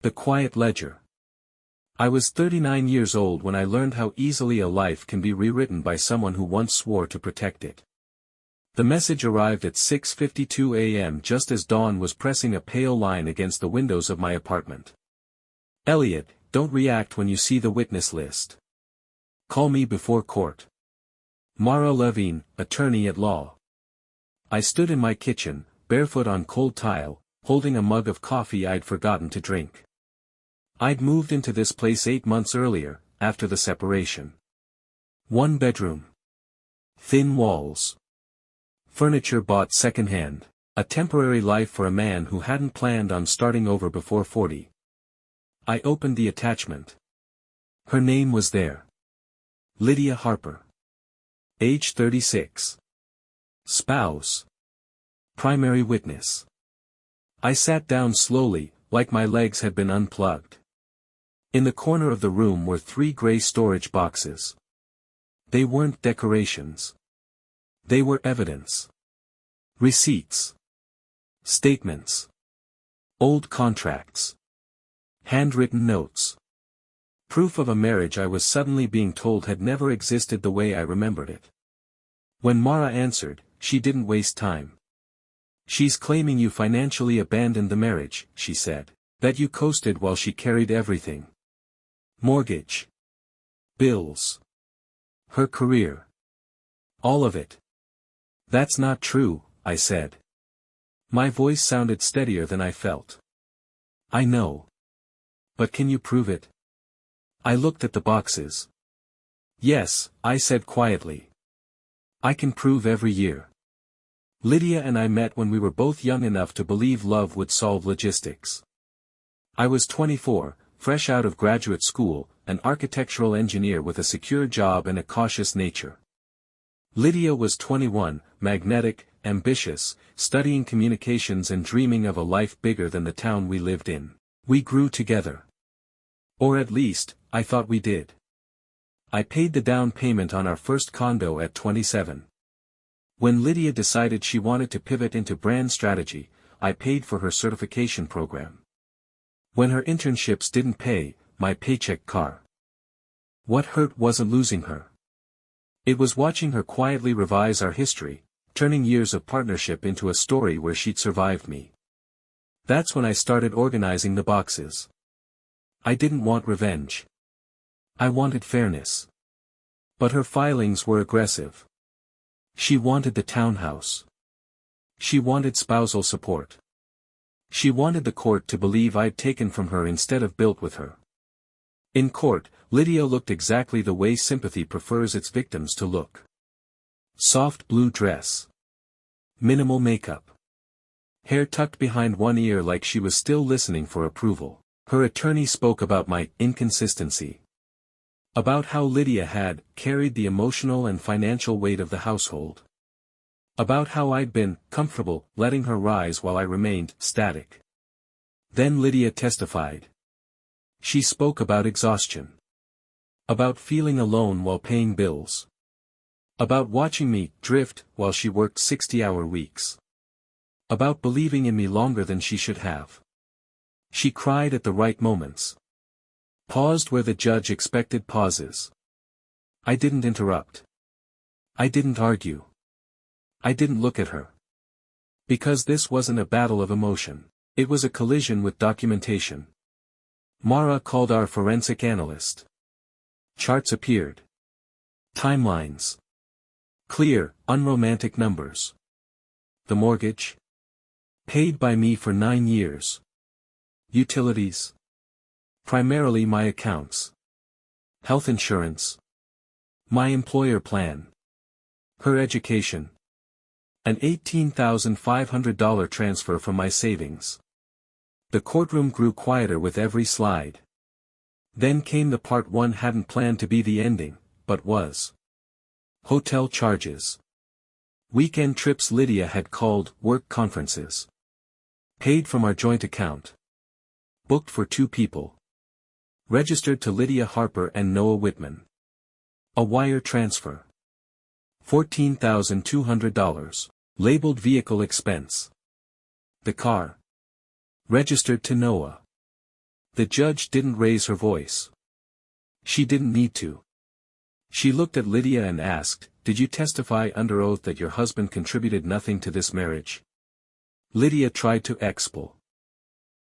The quiet ledger. I was 39 years old when I learned how easily a life can be rewritten by someone who once swore to protect it. The message arrived at 6:52 a.m. just as dawn was pressing a pale line against the windows of my apartment. Elliot, don't react when you see the witness list. Call me before court. Mara Levine, attorney at law. I stood in my kitchen, barefoot on cold tile, holding a mug of coffee I'd forgotten to drink. I'd moved into this place 8 months earlier, after the separation. 1 bedroom. Thin walls. Furniture bought secondhand. A temporary life for a man who hadn't planned on starting over before 40. I opened the attachment. Her name was there. Lydia Harper. Age 36. Spouse. Primary witness. I sat down slowly, like my legs had been unplugged. In the corner of the room were 3 gray storage boxes. They weren't decorations. They were evidence. Receipts. Statements. Old contracts. Handwritten notes. Proof of a marriage I was suddenly being told had never existed the way I remembered it. When Mara answered, she didn't waste time. She's claiming you financially abandoned the marriage, she said. That you coasted while she carried everything. Mortgage. Bills. Her career. All of it. That's not true, I said. My voice sounded steadier than I felt. I know. But can you prove it? I looked at the boxes. Yes, I said quietly. I can prove every year. Lydia and I met when we were both young enough to believe love would solve logistics. I was 24, fresh out of graduate school, an architectural engineer with a secure job and a cautious nature. Lydia was 21, magnetic, ambitious, studying communications and dreaming of a life bigger than the town we lived in. We grew together. Or at least, I thought we did. I paid the down payment on our first condo at 27. When Lydia decided she wanted to pivot into brand strategy, I paid for her certification program. When her internships didn't pay, my paycheck car. What hurt wasn't losing her. It was watching her quietly revise our history, turning years of partnership into a story where she'd survived me. That's when I started organizing the boxes. I didn't want revenge. I wanted fairness. But her filings were aggressive. She wanted the townhouse. She wanted spousal support. She wanted the court to believe I'd taken from her instead of built with her. In court, Lydia looked exactly the way sympathy prefers its victims to look. Soft blue dress. Minimal makeup. Hair tucked behind one ear like she was still listening for approval. Her attorney spoke about my inconsistency. About how Lydia had carried the emotional and financial weight of the household. About how I'd been comfortable letting her rise while I remained static. Then Lydia testified. She spoke about exhaustion. About feeling alone while paying bills. About watching me drift while she worked 60-hour weeks. About believing in me longer than she should have. She cried at the right moments. Paused where the judge expected pauses. I didn't interrupt. I didn't argue. I didn't look at her. Because this wasn't a battle of emotion. It was a collision with documentation. Mara called our forensic analyst. Charts appeared. Timelines. Clear, unromantic numbers. The mortgage? Paid by me for 9 years. Utilities? Primarily my accounts. Health insurance? My employer plan. Her education? An $18,500 transfer from my savings. The courtroom grew quieter with every slide. Then came the part one hadn't planned to be the ending, but was. Hotel charges. Weekend trips Lydia had called work conferences. Paid from our joint account. Booked for 2 people. Registered to Lydia Harper and Noah Whitman. A wire transfer. $14,200. Labeled vehicle expense. The car. Registered to Noah. The judge didn't raise her voice. She didn't need to. She looked at Lydia and asked, "Did you testify under oath that your husband contributed nothing to this marriage?" Lydia tried to explain.